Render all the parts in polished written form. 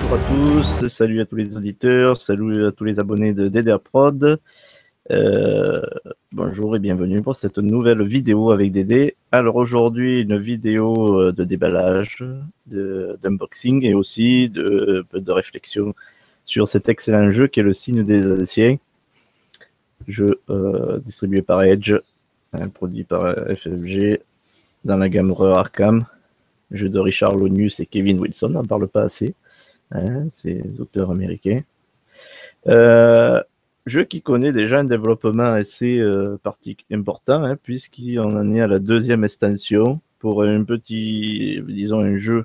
Bonjour à tous, salut à tous les auditeurs, salut à tous les abonnés de DDA Prod. Bonjour et bienvenue pour cette nouvelle vidéo avec Dédé. Alors aujourd'hui, une vidéo de déballage, d'unboxing et aussi de réflexion sur cet excellent jeu qui est le Signe des Anciens. Jeu distribué par Edge, produit par FFG dans la gamme Re Arkham. Jeu de Richard Lonius et Kevin Wilson, on n'en parle pas assez. Ces auteurs américains. Jeu qui connaît déjà un développement assez important, puisqu'on en est à la deuxième extension pour un petit, disons un jeu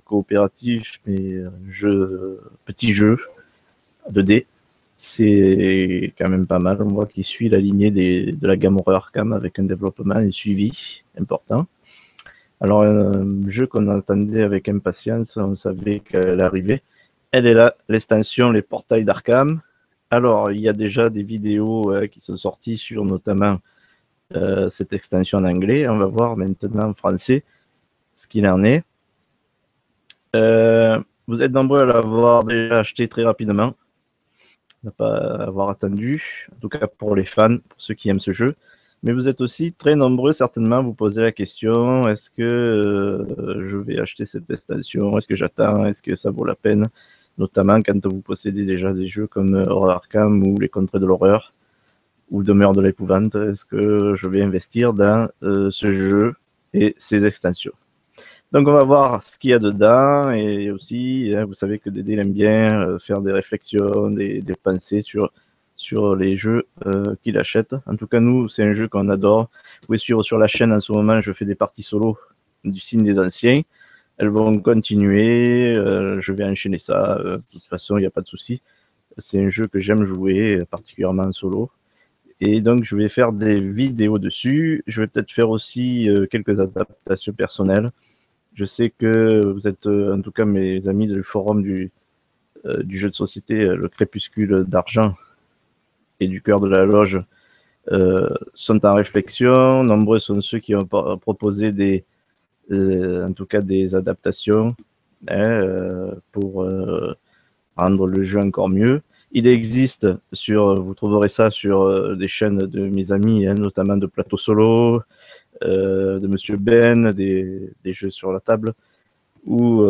coopératif, mais petit jeu 2D. C'est quand même pas mal. On voit qu'il suit la lignée de la gamme Horror Arkham avec un développement et suivi important. Alors, un jeu qu'on attendait avec impatience, on savait qu'elle arrivait. Elle est là, l'extension Les Portails d'Arkham. Alors, il y a déjà des vidéos qui sont sorties sur notamment cette extension en anglais. On va voir maintenant en français ce qu'il en est. Vous êtes nombreux à l'avoir déjà acheté très rapidement. Ne pas avoir attendu, en tout cas pour les fans, pour ceux qui aiment ce jeu. Mais vous êtes aussi très nombreux certainement à vous poser la question, est-ce que je vais acheter cette extension, est-ce que j'attends, est-ce que ça vaut la peine, notamment quand vous possédez déjà des jeux comme Horror Arkham ou Les Contrées de l'Horreur ou Demeure de l'Épouvante, est-ce que je vais investir dans ce jeu et ses extensions. Donc on va voir ce qu'il y a dedans et aussi, vous savez que Dédé aime bien faire des réflexions, des pensées sur les jeux qu'il achète. En tout cas, nous, c'est un jeu qu'on adore. Vous pouvez suivre sur la chaîne en ce moment, je fais des parties solo du Signe des Anciens. Elles vont continuer, je vais enchaîner ça. De toute façon, il n'y a pas de souci. C'est un jeu que j'aime jouer, particulièrement en solo. Et donc, je vais faire des vidéos dessus. Je vais peut-être faire aussi quelques adaptations personnelles. Je sais que vous êtes, en tout cas, mes amis du forum du jeu de société, le Crépuscule d'Argent et du Cœur de la Loge, sont en réflexion. Nombreux sont ceux qui ont proposé en tout cas des adaptations pour rendre le jeu encore mieux. Il existe vous trouverez ça sur des chaînes de mes amis, notamment de Plateau Solo, de Monsieur Ben, des jeux sur la table, ou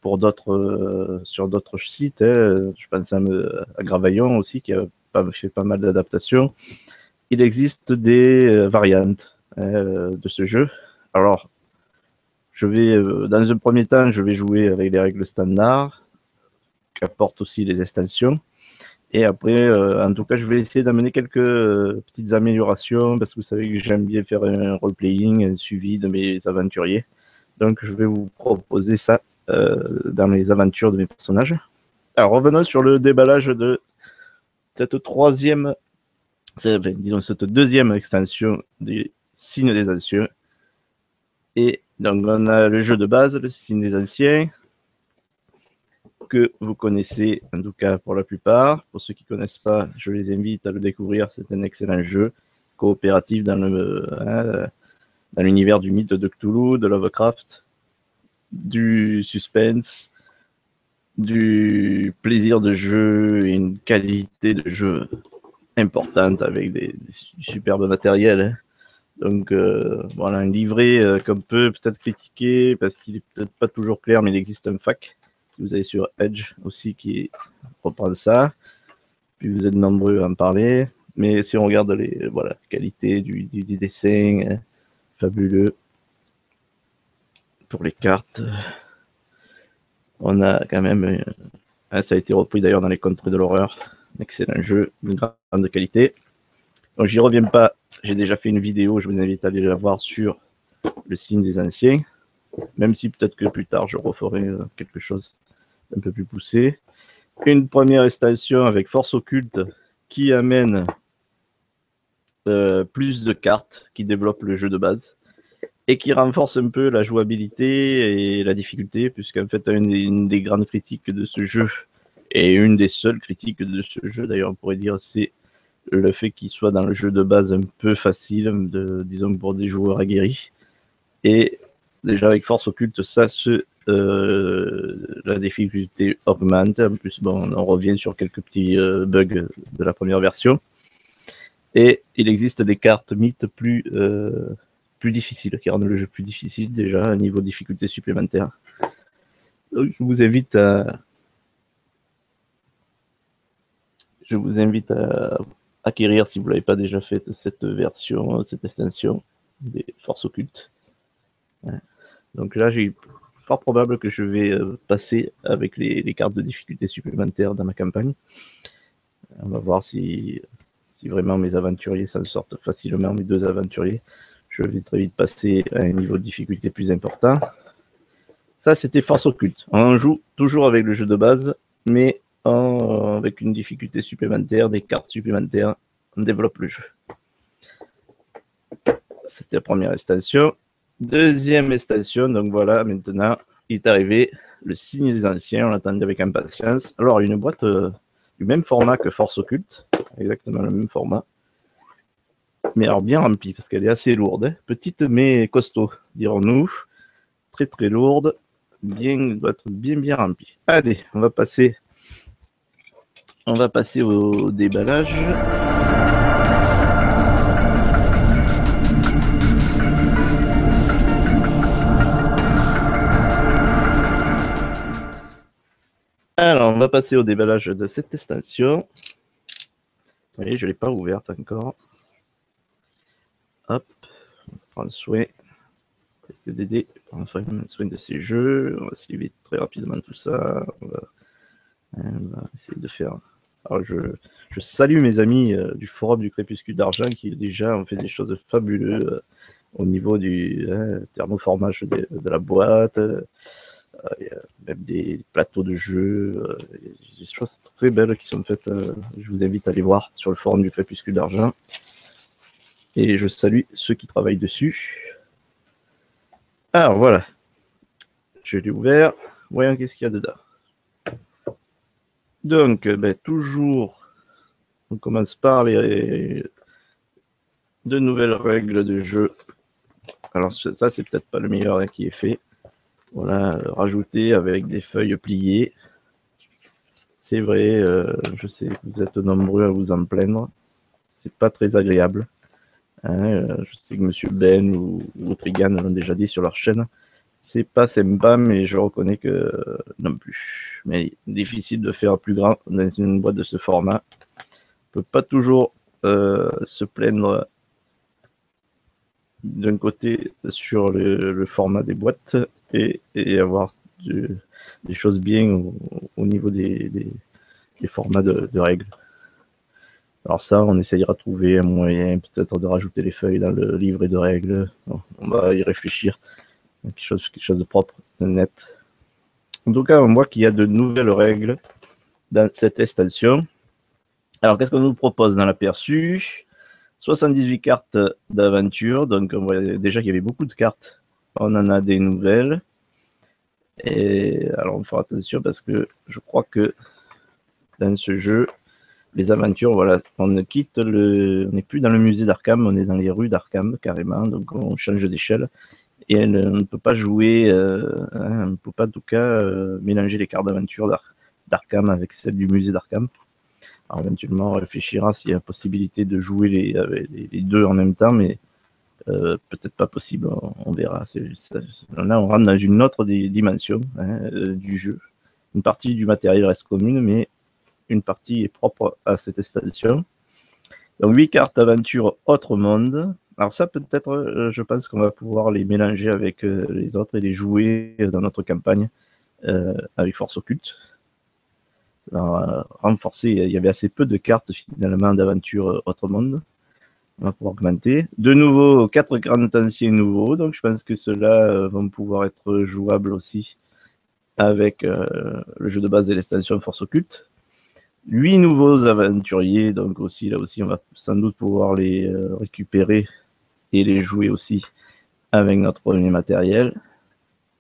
pour d'autres sur d'autres sites. Je pense à Gravaillon aussi, qui a fait pas mal d'adaptations. Il existe des variantes de ce jeu. Alors, je vais, dans un premier temps, je vais jouer avec les règles standards, qui apportent aussi les extensions. Et après, en tout cas, je vais essayer d'amener quelques petites améliorations, parce que vous savez que j'aime bien faire un role-playing, un suivi de mes aventuriers. Donc, je vais vous proposer ça dans les aventures de mes personnages. Alors, revenons sur le déballage de cette cette deuxième extension des Signes des Anciens. Et donc, on a le jeu de base, le Signe des Anciens, que vous connaissez, en tout cas pour la plupart. Pour ceux qui ne connaissent pas, je les invite à le découvrir. C'est un excellent jeu coopératif dans l'univers du mythe de Cthulhu, de Lovecraft, du suspense, du plaisir de jeu et une qualité de jeu importante avec du superbe matériel. Donc voilà, un livret qu'on peut peut-être critiquer parce qu'il est peut-être pas toujours clair, mais il existe un FAQ. Vous avez sur Edge aussi qui reprend ça. Puis vous êtes nombreux à en parler. Mais si on regarde la qualité du dessin, fabuleux. Pour les cartes, on a quand même, ça a été repris d'ailleurs dans Les Contrées de l'Horreur. Excellent jeu, d'une grande qualité. Donc j'y reviens pas, j'ai déjà fait une vidéo, je vous invite à aller la voir sur le Signe des Anciens. Même si peut-être que plus tard je referai quelque chose un peu plus poussé. Une première extension avec Force Occulte qui amène plus de cartes, qui développe le jeu de base et qui renforce un peu la jouabilité et la difficulté, puisqu'en fait une des grandes critiques de ce jeu, et une des seules critiques de ce jeu d'ailleurs on pourrait dire, c'est le fait qu'il soit dans le jeu de base un peu facile, disons pour des joueurs aguerris. Et déjà avec Force Occulte, ça se la difficulté augmente. En plus, bon, on revient sur quelques petits bugs de la première version. Et il existe des cartes mythes plus difficiles, qui rendent le jeu plus difficile déjà, à niveau de difficulté supplémentaire. Donc, je vous invite à acquérir, si vous ne l'avez pas déjà fait, cette version, cette extension des forces occultes. Donc là, j'ai fort probable que je vais passer avec les cartes de difficulté supplémentaires dans ma campagne. On va voir si vraiment mes aventuriers s'en sortent facilement, mes 2 aventuriers. Je vais très vite passer à un niveau de difficulté plus important. Ça, c'était force occulte. On joue toujours avec le jeu de base, mais avec une difficulté supplémentaire, des cartes supplémentaires, on développe le jeu. C'était la première extension. Deuxième extension, donc voilà, maintenant, il est arrivé le signe des anciens, on l'attendait avec impatience. Alors, une boîte du même format que Force Occulte, exactement le même format, mais alors bien remplie, parce qu'elle est assez lourde, hein. Petite mais costaud, dirons-nous, très très lourde, doit être bien remplie. Allez, on va passer au déballage. Alors, on va passer au déballage de cette extension. Vous voyez, je ne l'ai pas ouverte encore. Hop, on prend soin. DD, prendre soin de ces jeux. On va suivre très rapidement tout ça. On va essayer de faire. Alors, je salue mes amis du forum du Crépuscule d'Argent qui déjà ont fait des choses fabuleuses au niveau du thermoformage de la boîte. Il y a même des plateaux de jeux, des choses très belles qui sont faites. Je vous invite à aller voir sur le forum du Crépuscule d'Argent. Et je salue ceux qui travaillent dessus. Alors voilà, je l'ai ouvert. Voyons qu'est-ce qu'il y a dedans. Donc, toujours, on commence par les de nouvelles règles de jeu. Alors ça, c'est peut-être pas le meilleur qui est fait. Voilà, rajouter avec des feuilles pliées. C'est vrai, je sais que vous êtes nombreux à vous en plaindre. C'est pas très agréable. Je sais que Monsieur Ben ou Trigan l'ont déjà dit sur leur chaîne. C'est pas sympa, mais je reconnais que non plus. Mais difficile de faire plus grand dans une boîte de ce format. On peut pas toujours se plaindre d'un côté sur le format des boîtes et avoir des choses bien au niveau des formats de règles. Alors ça, on essayera de trouver un moyen peut-être de rajouter les feuilles dans le livret de règles. On va y réfléchir. Quelque chose de propre, de net. En tout cas, on voit qu'il y a de nouvelles règles dans cette extension. Alors, qu'est-ce qu'on nous propose dans l'aperçu? 78 cartes d'aventure. Donc, on voit déjà qu'il y avait beaucoup de cartes. On en a des nouvelles. Et alors, on fera attention parce que je crois que dans ce jeu, les aventures, voilà, on n'est plus dans le musée d'Arkham, on est dans les rues d'Arkham carrément. Donc, on change d'échelle. Et on ne peut pas jouer, on ne peut pas en tout cas mélanger les cartes d'aventure d'Arkham avec celles du musée d'Arkham. Alors éventuellement, on réfléchira s'il y a possibilité de jouer les deux en même temps, mais peut-être pas possible, on verra. Là, on rentre dans une autre dimension du jeu. Une partie du matériel reste commune, mais une partie est propre à cette extension. Donc 8 cartes aventure autre monde. Alors ça, peut-être, je pense qu'on va pouvoir les mélanger avec les autres et les jouer dans notre campagne avec Force Occulte. Renforcer, il y avait assez peu de cartes finalement d'aventure autre monde. On va pouvoir augmenter. De nouveau, 4 grands anciens nouveaux, donc je pense que ceux-là vont pouvoir être jouables aussi avec le jeu de base de l'extension Force Occulte. 8 nouveaux aventuriers, donc aussi là aussi on va sans doute pouvoir les récupérer et les jouer aussi avec notre premier matériel.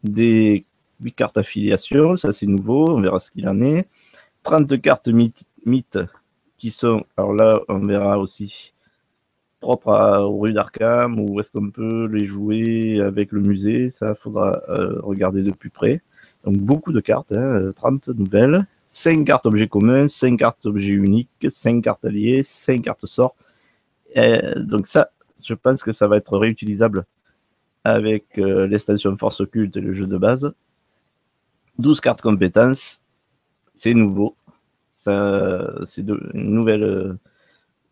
Des 8 cartes affiliation, ça c'est nouveau, on verra ce qu'il en est. 30 cartes mythes qui sont, alors là on verra aussi, propres aux rues d'Arkham, ou est-ce qu'on peut les jouer avec le musée, ça faudra regarder de plus près. Donc beaucoup de cartes, 30 nouvelles, 5 cartes objets communs, 5 cartes objets uniques, 5 cartes alliées, 5 cartes sorts. Donc ça, je pense que ça va être réutilisable avec l'extension Force Occulte et le jeu de base. 12 cartes compétences, c'est nouveau. C'est une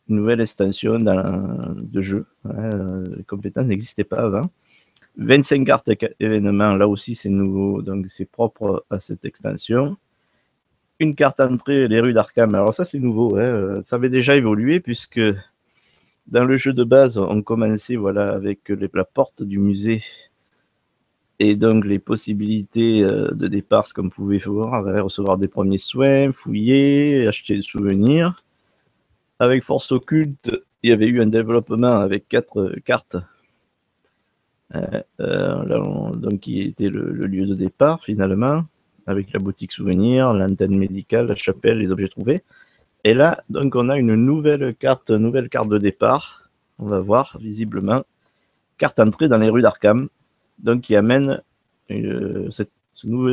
nouvelle extension de jeu. Les compétences n'existaient pas avant. 25 cartes événements, là aussi c'est nouveau, donc c'est propre à cette extension. Une carte entrée, les rues d'Arkham. Alors ça c'est nouveau, ça avait déjà évolué puisque dans le jeu de base, on commençait avec la porte du musée et donc les possibilités de départ, ce qu'on pouvait voir, recevoir des premiers soins, fouiller, acheter des souvenirs. Avec Force Occulte, il y avait eu un développement avec 4 cartes, donc qui était le lieu de départ finalement, avec la boutique souvenir, l'antenne médicale, la chapelle, les objets trouvés. Et là, donc on a une nouvelle carte de départ. On va voir visiblement carte entrée dans les rues d'Arkham, donc qui amène ce nouveau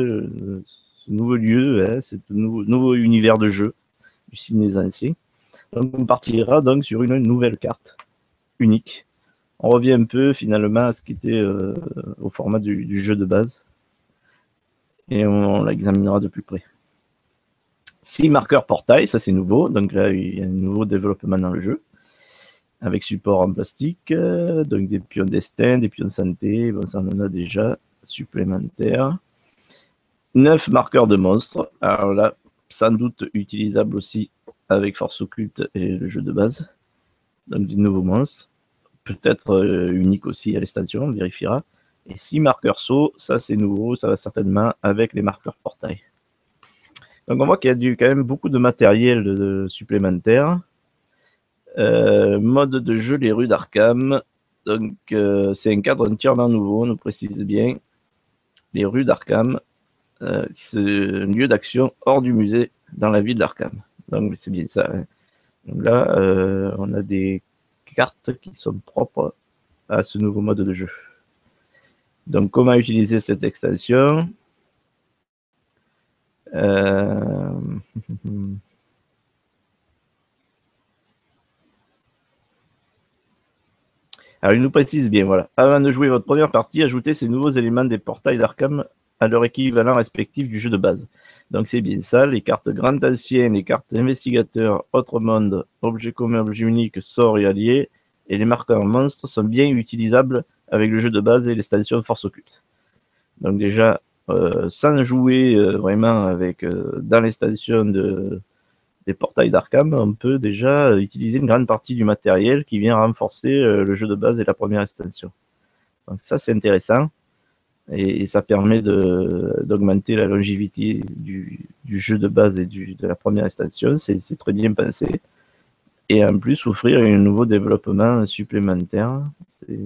lieu, ce nouveau univers de jeu du ciné ancien. Donc on partira donc sur une nouvelle carte unique. On revient un peu finalement à ce qui était au format du jeu de base et on l'examinera de plus près. 6 marqueurs portail, ça c'est nouveau, donc là il y a un nouveau développement dans le jeu avec support en plastique, donc des pions destin, des pions santé, bon, ça on en a déjà, supplémentaires. 9 marqueurs de monstres, alors là, sans doute utilisable aussi avec Force Occulte et le jeu de base, donc du nouveau monstre, peut-être unique aussi à l'extension, on vérifiera. Et 6 marqueurs saut, ça c'est nouveau, ça va certainement avec les marqueurs portail. Donc on voit qu'il y a quand même beaucoup de matériel supplémentaire. Mode de jeu, les rues d'Arkham. Donc c'est un cadre entièrement nouveau, on nous précise bien. Les rues d'Arkham, c'est un lieu d'action hors du musée, dans la ville d'Arkham. Donc c'est bien ça. Hein. Donc là, on a des cartes qui sont propres à ce nouveau mode de jeu. Donc comment utiliser cette extension? Alors, il nous précise bien, voilà. Avant de jouer votre première partie, ajoutez ces nouveaux éléments des portails d'Arkham à leur équivalent respectif du jeu de base. Donc, c'est bien ça. Les cartes Grand Ancien, les cartes Investigateur, Autre Monde, Objet commun, Objet unique, Sort et Alliés, et les marqueurs monstres sont bien utilisables avec le jeu de base et l'extension Force Occulte. Donc, déjà, sans jouer vraiment avec dans l'extension des portails d'Arkham, on peut déjà utiliser une grande partie du matériel qui vient renforcer le jeu de base et la première extension. Donc ça, c'est intéressant. Et ça permet d'augmenter la longévité du jeu de base et de la première extension. C'est très bien pensé. Et en plus, offrir un nouveau développement supplémentaire. C'est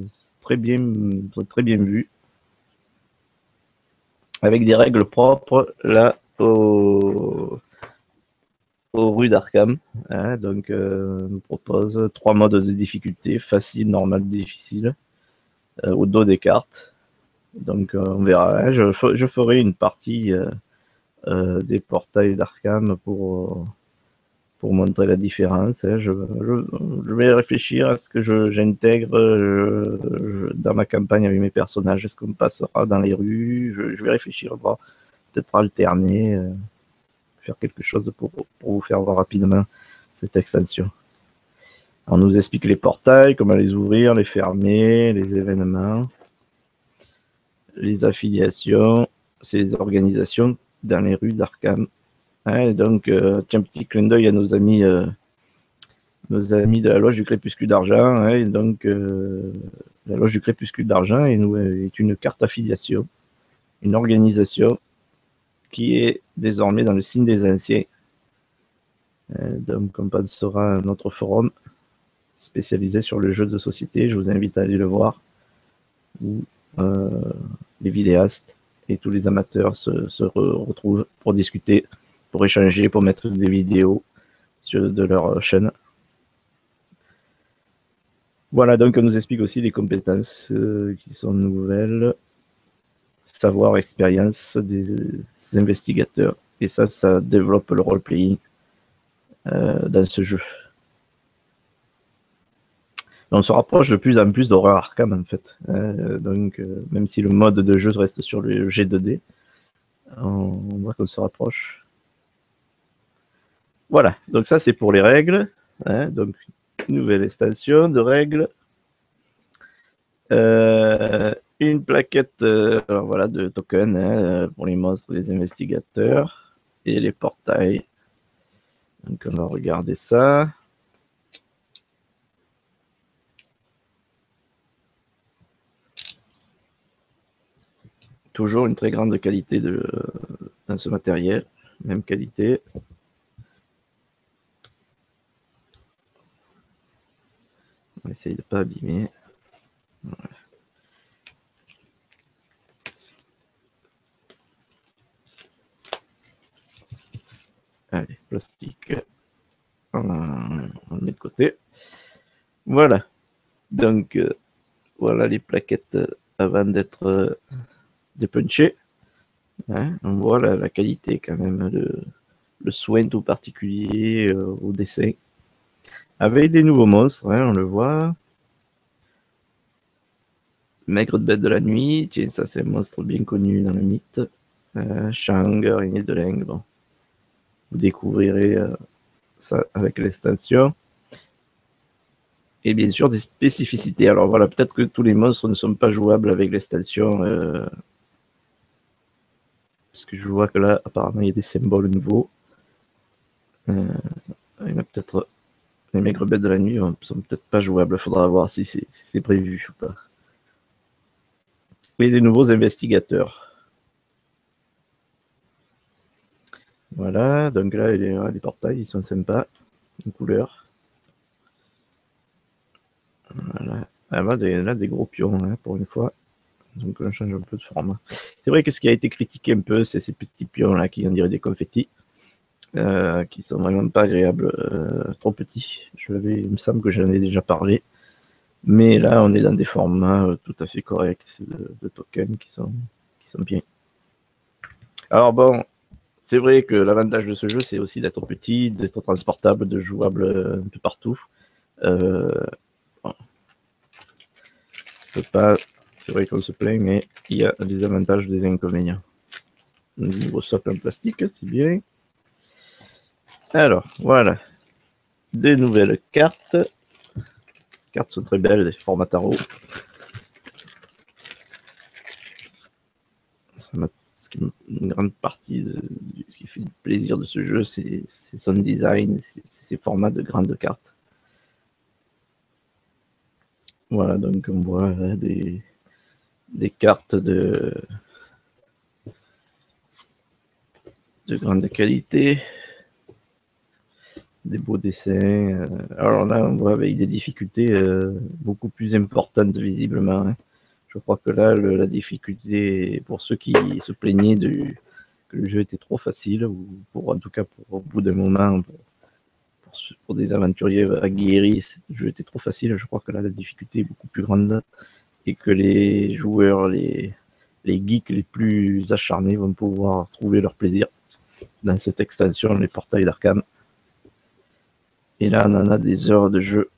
très bien vu. Avec des règles propres là aux rues d'Arkham. Hein, donc, on nous propose 3 modes de difficulté, facile, normal, difficile, au dos des cartes. Donc, on verra. Hein, je ferai une partie des portails d'Arkham pour montrer la différence. Hein. Je vais réfléchir à ce que j'intègre dans ma campagne avec mes personnages. Est-ce qu'on passera dans les rues? Je vais réfléchir, peut-être alterner. Faire quelque chose pour vous faire voir rapidement cette extension. On nous explique les portails, comment les ouvrir, les fermer, les événements, les affiliations, ces organisations dans les rues d'Arkham. Hein, donc, tiens, petit clin d'œil à nos amis de la Loge du Crépuscule d'Argent. Hein, donc, la Loge du Crépuscule d'Argent est une carte affiliation, une organisation qui est désormais dans le signe des anciens. Donc on passera à notre forum spécialisé sur le jeu de société. Je vous invite à aller le voir, où les vidéastes et tous les amateurs se retrouvent pour discuter, pour échanger, pour mettre des vidéos de leur chaîne. Voilà, donc on nous explique aussi les compétences qui sont nouvelles. savoir, expérience des investigateurs. Et ça développe le role-playing dans ce jeu. On se rapproche de plus en plus d'horreur Arkham en fait. Donc même si le mode de jeu reste sur le G2D, on voit qu'on se rapproche. Voilà, donc ça c'est pour les règles. Donc nouvelle extension de règles. Une plaquette voilà, de tokens pour les monstres, les investigateurs et les portails. Donc on va regarder ça. Toujours une très grande qualité dans ce matériel, même qualité. On va essayer de ne pas abîmer. Voilà. Allez, plastique. On le met de côté. Voilà. Donc, voilà les plaquettes avant d'être dépunchées. On voit la qualité quand même, le soin tout particulier au dessin. Avec des nouveaux monstres, on le voit. Maigre de bête de la nuit, tiens, ça c'est un monstre bien connu dans le mythe. Shang, araignée de Leng, bon. Vous découvrirez ça avec l'extension. Et bien sûr des spécificités. Alors voilà, peut-être que tous les monstres ne sont pas jouables avec l'extension. Parce que je vois que là, apparemment, il y a des symboles nouveaux. Il y en a peut-être. Les maigres bêtes de la nuit ne sont peut-être pas jouables. Il faudra voir si c'est prévu ou pas. Et des nouveaux investigateurs. Voilà, donc là, les portails, ils sont sympas. Une couleur. Voilà. Ah, là, des gros pions, pour une fois. Donc on change un peu de format. C'est vrai que ce qui a été critiqué un peu, c'est ces petits pions-là qui, on dirait des confettis. Qui sont vraiment pas agréables, trop petits. Il me semble que j'en ai déjà parlé. Mais là, on est dans des formats tout à fait corrects de tokens qui sont bien. Alors bon, c'est vrai que l'avantage de ce jeu, c'est aussi d'être petit, d'être transportable, de jouable un peu partout. Bon. C'est vrai qu'on se plaint, mais il y a des avantages, des inconvénients. Un nouveau socle en plastique, c'est bien. Alors, voilà. Des nouvelles cartes. Les cartes sont très belles, des formats tarot. Une grande partie qui fait le plaisir de ce jeu, c'est son design, ses formats de grandes cartes. Voilà, donc on voit des cartes de grande qualité, des beaux dessins. Alors là, on voit avec des difficultés beaucoup plus importantes visiblement. Je crois que là, la difficulté, pour ceux qui se plaignaient que le jeu était trop facile, ou en tout cas au bout d'un moment, pour des aventuriers aguerris, le jeu était trop facile. Je crois que là, la difficulté est beaucoup plus grande et que les joueurs, les geeks les plus acharnés vont pouvoir trouver leur plaisir dans cette extension, les portails d'Arkham. Et là, on en a des heures de jeu,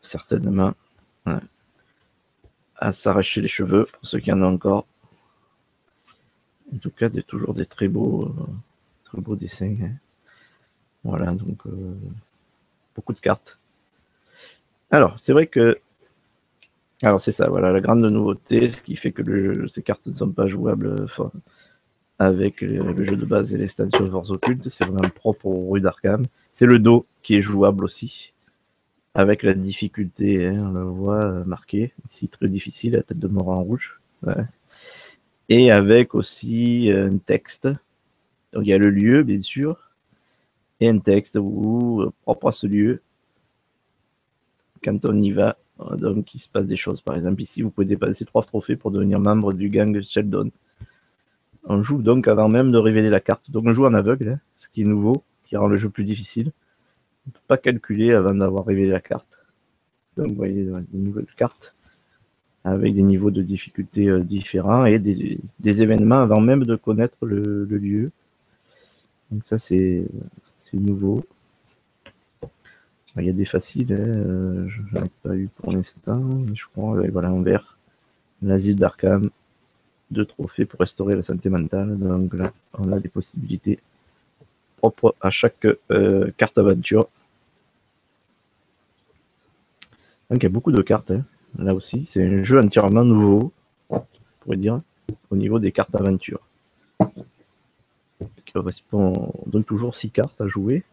certainement, à s'arracher les cheveux, pour ceux qui en ont encore. En tout cas, toujours des très beaux dessins. Voilà, donc beaucoup de cartes. Alors, c'est vrai que... Alors, c'est ça, voilà, la grande nouveauté, ce qui fait que ces cartes ne sont pas jouables avec le jeu de base et l'extension Force Occulte. C'est vraiment propre aux rues d'Arkham. C'est le dos qui est jouable aussi, avec la difficulté, on le voit marqué, ici très difficile, la tête de mort en rouge. Ouais. Et avec aussi un texte. Donc il y a le lieu, bien sûr, et un texte propre à ce lieu, quand on y va, donc il se passe des choses. Par exemple, ici, vous pouvez dépenser 3 trophées pour devenir membre du gang Sheldon. On joue donc avant même de révéler la carte. Donc on joue en aveugle, ce qui est nouveau, qui rend le jeu plus difficile. On ne peut pas calculer avant d'avoir révélé la carte. Donc vous voyez, des nouvelles cartes. avec des niveaux de difficulté différents et des événements avant même de connaître le lieu. Donc ça, c'est nouveau. Il y a des faciles, hein, je n'en ai pas eu pour l'instant, je crois, voilà, en vert. L'asile d'Arkham, 2 trophées pour restaurer la santé mentale. Donc là, on a des possibilités propres à chaque carte aventure. Donc il y a beaucoup de cartes, hein. Là aussi, c'est un jeu entièrement nouveau, on pourrait dire, au niveau des cartes aventure. Qui correspond donc toujours 6 cartes à jouer,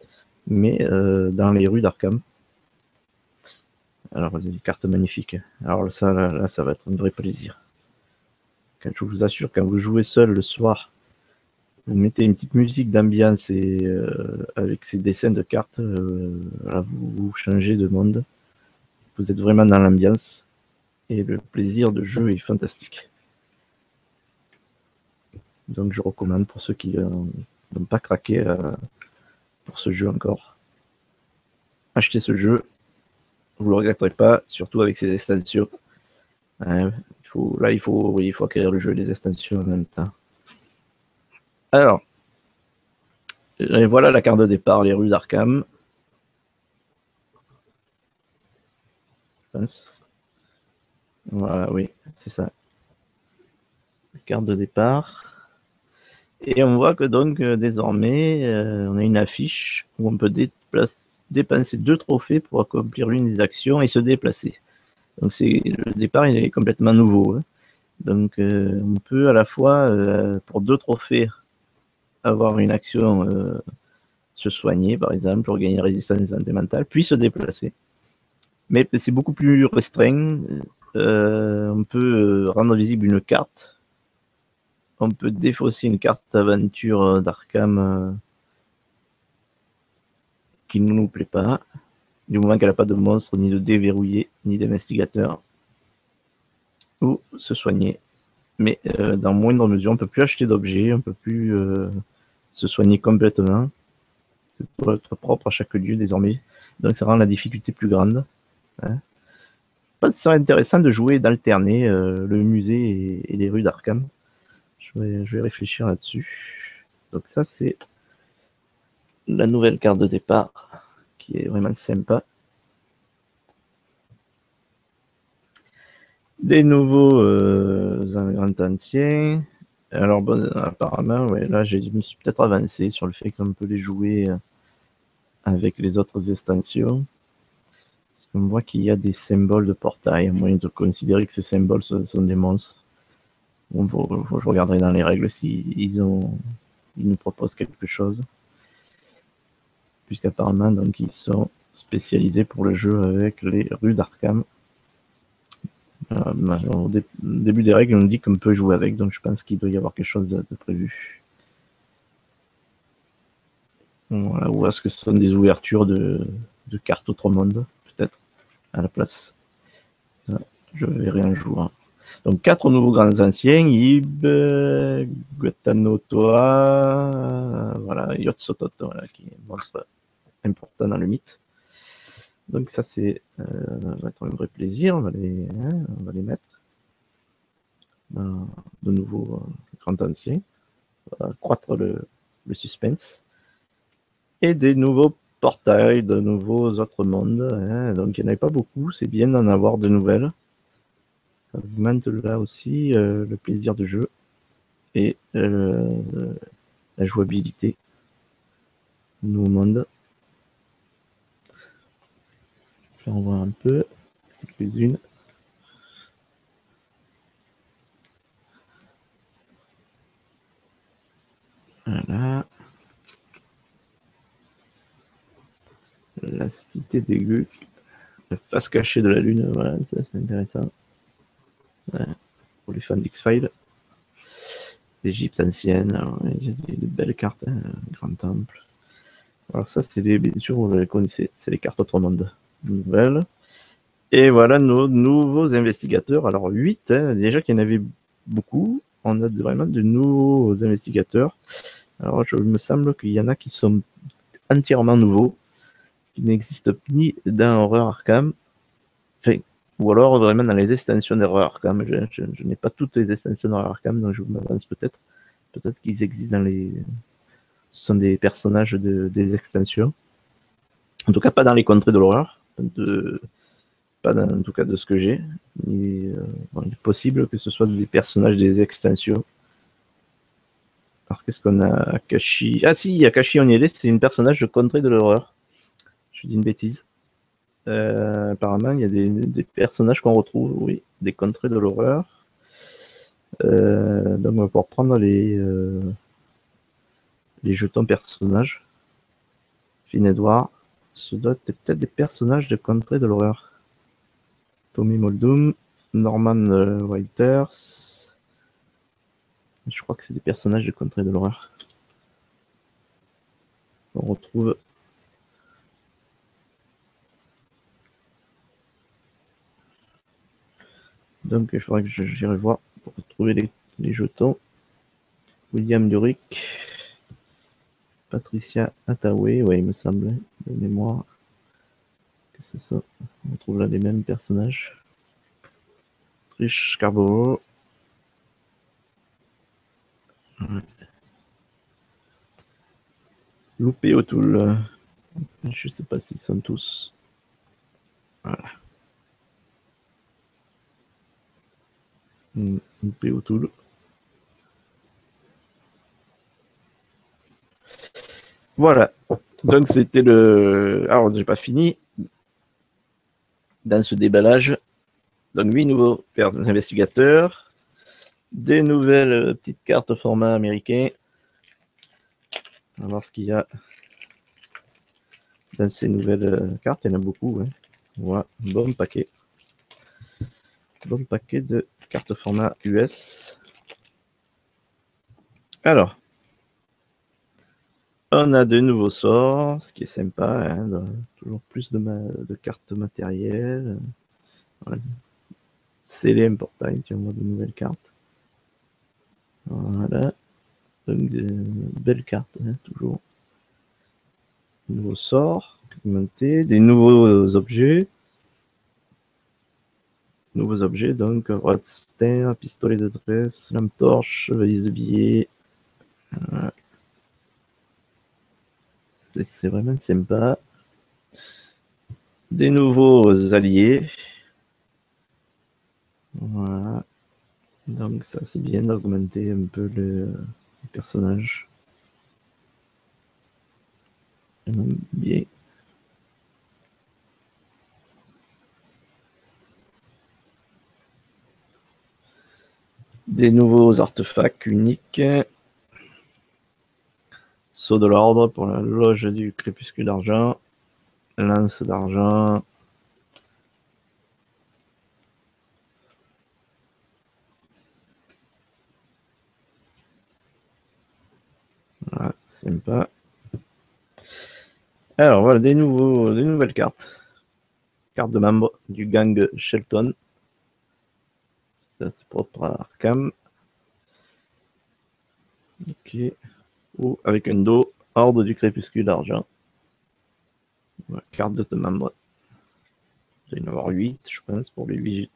mais dans les rues d'Arkham. Alors, des cartes magnifiques. Alors ça, là, ça va être un vrai plaisir. Quand je vous assure, quand vous jouez seul le soir, vous mettez une petite musique d'ambiance et avec ces dessins de cartes, là, vous changez de monde. Vous êtes vraiment dans l'ambiance et le plaisir de jeu est fantastique. Donc je recommande pour ceux qui n'ont pas craqué pour ce jeu encore. Achetez ce jeu, vous ne le regretterez pas, surtout avec ses extensions. Il faut acquérir le jeu et les extensions en même temps. Alors, et voilà la carte de départ, les rues d'Arkham. Je pense. Voilà, oui, c'est ça. La carte de départ. Et on voit que donc désormais, on a une affiche où on peut dépenser 2 trophées pour accomplir l'une des actions et se déplacer. Donc le départ, il est complètement nouveau, hein. Donc on peut à la fois, pour 2 trophées, avoir une action, se soigner par exemple, pour gagner résistance et santé mentale, puis se déplacer. Mais c'est beaucoup plus restreint. On peut rendre visible une carte. On peut défausser une carte aventure d'Arkham qui ne nous plaît pas, du moment qu'elle n'a pas de monstre, ni de déverrouillé, ni d'investigateur. Ou se soigner. Mais dans moindre mesure, on ne peut plus acheter d'objets, on ne peut plus se soigner complètement. C'est pour être propre à chaque lieu désormais. Donc ça rend la difficulté plus grande. Hein. Je pense que ce serait intéressant de jouer, d'alterner le musée et les rues d'Arkham. Je vais réfléchir là-dessus. Donc ça, c'est la nouvelle carte de départ qui est vraiment sympa. Des nouveaux grands anciens. Alors bon, apparemment, ouais, là, je me suis peut-être avancé sur le fait qu'on peut les jouer avec les autres extensions. On voit qu'il y a des symboles de portail, à moyen de considérer que ces symboles sont des monstres. Bon, je regarderai dans les règles s'ils nous proposent quelque chose. Puisqu'apparemment, donc, ils sont spécialisés pour le jeu avec les rues d'Arkham. Au début des règles, on nous dit qu'on peut jouer avec, donc je pense qu'il doit y avoir quelque chose de prévu. Voilà, ou est-ce que ce sont des ouvertures de cartes autre monde, peut-être, à la place. Je verrai un jour. Donc 4 nouveaux grands anciens, Ib, Guatanotoa, voilà, Yotsototo, voilà, qui est un monstre important dans le mythe. Donc ça, ça va être un vrai plaisir, on va les mettre. De nouveaux grands anciens, on va accroître le suspense. Et des nouveaux portails, de nouveaux autres mondes, hein. Donc il n'y en avait pas beaucoup, c'est bien d'en avoir de nouvelles. Ça augmente là aussi le plaisir de jeu et la jouabilité. Nouveau monde. Je vais en voir un peu, quelques-unes. Voilà. La cité des gueux. La face cachée de la lune, voilà, ça c'est intéressant. Ouais. Pour les fans d'X-Files. L'Égypte ancienne, il y a des belles cartes, hein, Grand Temple. Alors ça, c'est bien sûr, vous les connaissez, c'est les cartes Autre Monde nouvelles. Et voilà nos nouveaux investigateurs. Alors 8, hein, déjà qu'il y en avait beaucoup, on a vraiment de nouveaux investigateurs. Alors il me semble qu'il y en a qui sont entièrement nouveaux, qui n'existent ni dans Horror Arkham, enfin, Ou alors vraiment dans les extensions d'erreur Arkham. Je n'ai pas toutes les extensions d'erreur Arkham, donc je m'avance peut-être. Peut-être qu'ils existent dans les... Ce sont des personnages des extensions. En tout cas, pas dans les contrées de l'horreur. Pas dans, en tout cas de ce que j'ai. Bon, il est possible que ce soit des personnages des extensions. Alors qu'est-ce qu'on a? Akashi. Ah si, Akashi Onyele, c'est une personnage de contrée de l'horreur. Je dis une bêtise. Apparemment, il y a des personnages qu'on retrouve, oui, des contrées de l'horreur. Donc on va pouvoir prendre les jetons personnages. Finn Edward. Ce doit être peut-être des personnages de contrée de l'horreur. Tommy Muldoon, Norman Walters. Je crois que c'est des personnages de contrée de l'horreur. On retrouve donc il faudrait que j'irai voir pour retrouver les jetons. William Durick, Patricia Attaway, ouais il me semblait, de mémoire. Qu'est-ce que c'est ça? On retrouve là les mêmes personnages. Trish Scarborough. Ouais. Loupé O'Toole. Je sais pas s'ils sont tous. Voilà. Loupé O'Toole. Voilà. Donc c'était le. Alors j'ai pas fini. Dans ce déballage, donc 8 nouveaux investigateurs, des nouvelles petites cartes format américain. On va voir ce qu'il y a dans ces nouvelles cartes. Il y en a beaucoup. Hein. Voilà, bon paquet. Bon paquet de cartes format US. Alors, on a de nouveaux sorts, ce qui est sympa. Hein, toujours plus de cartes matérielles. Voilà. Scellé important, on voit de nouvelles cartes. Voilà. Donc, de belles cartes, hein, toujours. De nouveaux sorts, augmentés, des nouveaux objets. Nouveaux objets, donc, Rodster, pistolet de tresse, lampe torche, valise de billets. Voilà. C'est vraiment sympa. Des nouveaux alliés. Voilà. Donc ça c'est bien d'augmenter un peu le personnage. Bien. Des nouveaux artefacts uniques. Sceau de l'ordre pour la loge du crépuscule d'argent. Lance d'argent. Voilà, sympa. Alors voilà, des nouvelles cartes. Carte de membre du gang Shelton. Ça c'est propre à Arkham. Ok. Ou avec un dos, ordre du crépuscule d'argent. Voilà, carte de membre. Il va y en avoir 8, je pense, pour les 8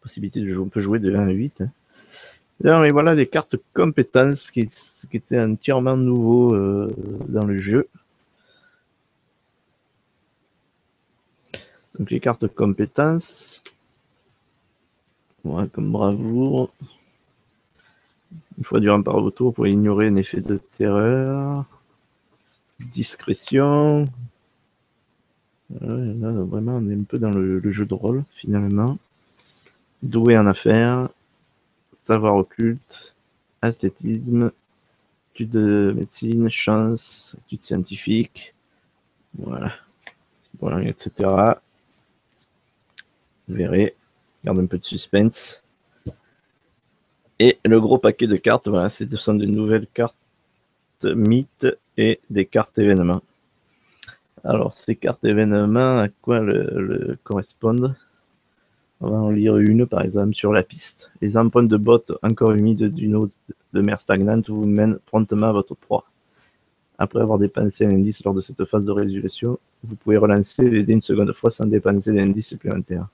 possibilités de jouer. On peut jouer de 1 à 8. Hein. Et voilà des cartes compétences qui étaient entièrement nouveaux dans le jeu. Donc les cartes compétences, voilà, comme bravoure. Une fois durant par votre tour pour ignorer un effet de terreur. Discrétion. Là, vraiment, on est un peu dans le jeu de rôle, finalement. Doué en affaires. Savoir occulte. Athlétisme. Études de médecine. Chance. Études scientifiques. Voilà. Voilà, etc. Vous verrez. Garde un peu de suspense. Et le gros paquet de cartes, voilà, ce sont de nouvelles cartes mythes et des cartes événements. Alors, ces cartes événements, à quoi le correspondent? On va en lire une, par exemple, sur la piste. Les empreintes de bottes encore humides d'une eau de mer stagnante vous mènent promptement à votre proie. Après avoir dépensé un indice lors de cette phase de résolution, vous pouvez relancer les dés une seconde fois sans dépenser d'indice supplémentaire.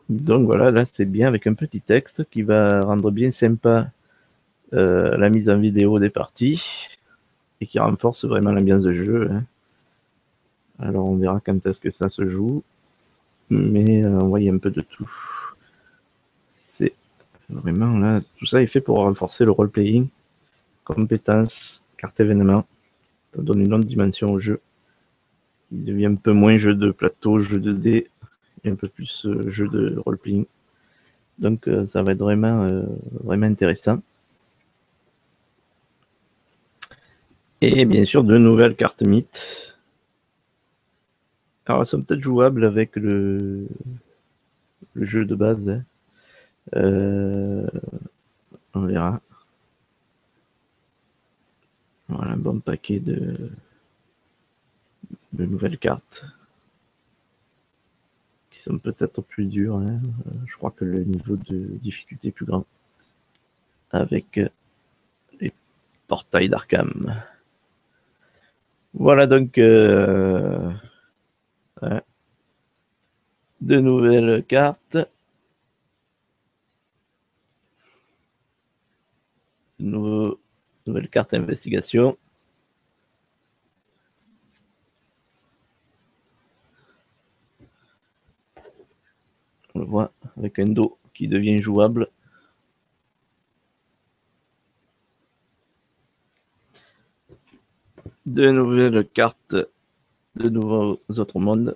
Donc voilà, là c'est bien avec un petit texte qui va rendre bien sympa la mise en vidéo des parties et qui renforce vraiment l'ambiance de jeu. Hein. Alors on verra quand est-ce que ça se joue, mais on voit il y a un peu de tout. C'est vraiment là, tout ça est fait pour renforcer le role-playing, compétences, carte événement. Ça donne une autre dimension au jeu. Il devient un peu moins jeu de plateau, jeu de dés, et un peu plus jeu de role-playing. Donc ça va être vraiment intéressant. Et bien sûr, de nouvelles cartes mythes. Alors elles sont peut-être jouables avec le jeu de base. Hein. On verra. Voilà un bon paquet de nouvelles cartes qui sont peut-être plus dures. Hein. Je crois que le niveau de difficulté est plus grand avec les portails d'Arkham. Voilà donc hein, de nouvelles cartes. Nouvelle carte investigation. On le voit avec un dos qui devient jouable. De nouvelles cartes, de nouveaux autres mondes.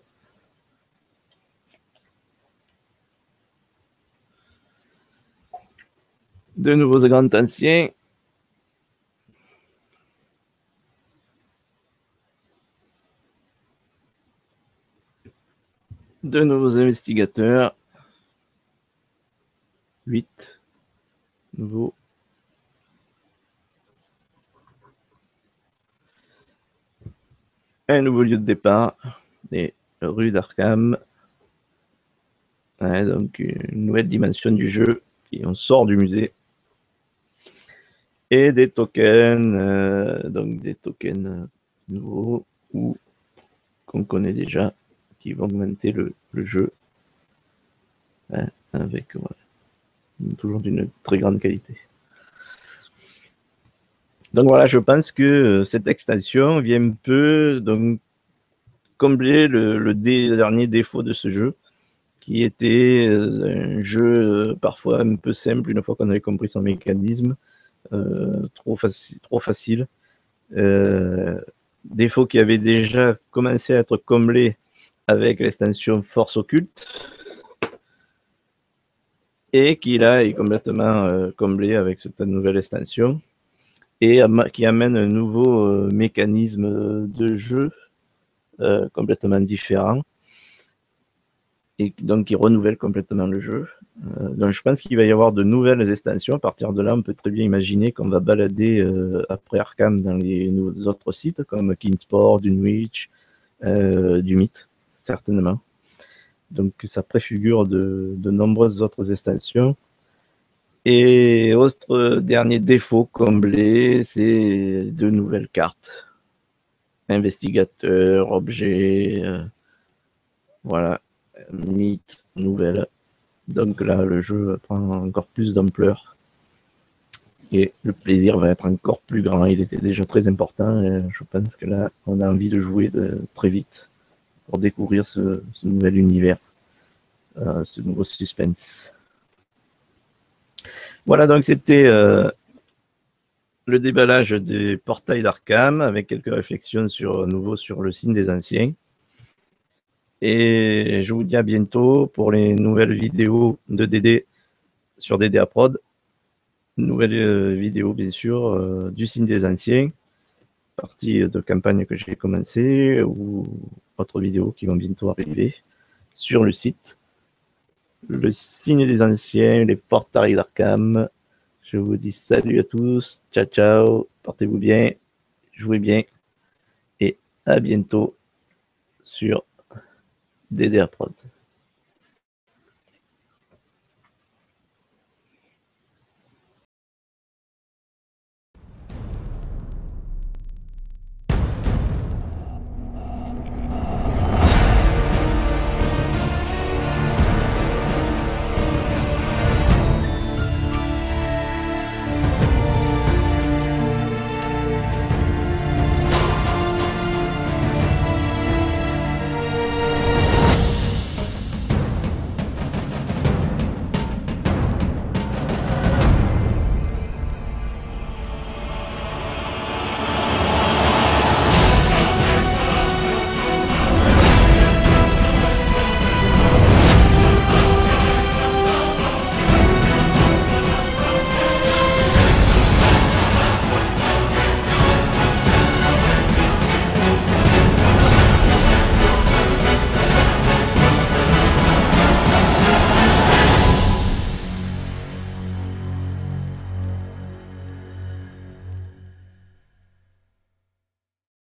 De nouveaux grands anciens. De nouveaux investigateurs. 8 nouveaux. Un nouveau lieu de départ, les rues d'Arkham. Ouais, donc une nouvelle dimension du jeu, et on sort du musée. Et des tokens, donc des tokens nouveaux ou qu'on connaît déjà, qui vont augmenter le jeu. Hein, avec toujours d'une très grande qualité. Donc voilà, je pense que cette extension vient un peu donc combler le dernier défaut de ce jeu, qui était un jeu parfois un peu simple une fois qu'on avait compris son mécanisme, trop facile. Défaut qui avait déjà commencé à être comblé avec l'extension Force Occulte, et qui là est complètement comblé avec cette nouvelle extension, et qui amène un nouveau mécanisme de jeu complètement différent, et donc qui renouvelle complètement le jeu. Donc je pense qu'il va y avoir de nouvelles extensions. À partir de là, on peut très bien imaginer qu'on va balader après Arkham dans les autres sites comme Kingsport, Dunwich, du Mythe, certainement. Donc ça préfigure de nombreuses autres extensions. Et autre dernier défaut comblé, c'est de nouvelles cartes. Investigateur, objet, voilà, mythe, nouvelle. Donc là, le jeu prend encore plus d'ampleur. Et le plaisir va être encore plus grand. Il était déjà très important. Et je pense que là, on a envie de jouer très vite pour découvrir ce nouvel univers, ce nouveau suspense. Voilà, donc c'était le déballage des portails d'Arkham avec quelques réflexions à nouveau sur le signe des anciens. Et je vous dis à bientôt pour les nouvelles vidéos de DD sur DDA Prod. Nouvelle vidéo, bien sûr, du signe des anciens, partie de campagne que j'ai commencé, ou autres vidéos qui vont bientôt arriver sur le site. Le signe des anciens, les portails d'Arkham. Je vous dis salut à tous, ciao ciao, portez-vous bien, jouez bien, et à bientôt sur DDR Prod.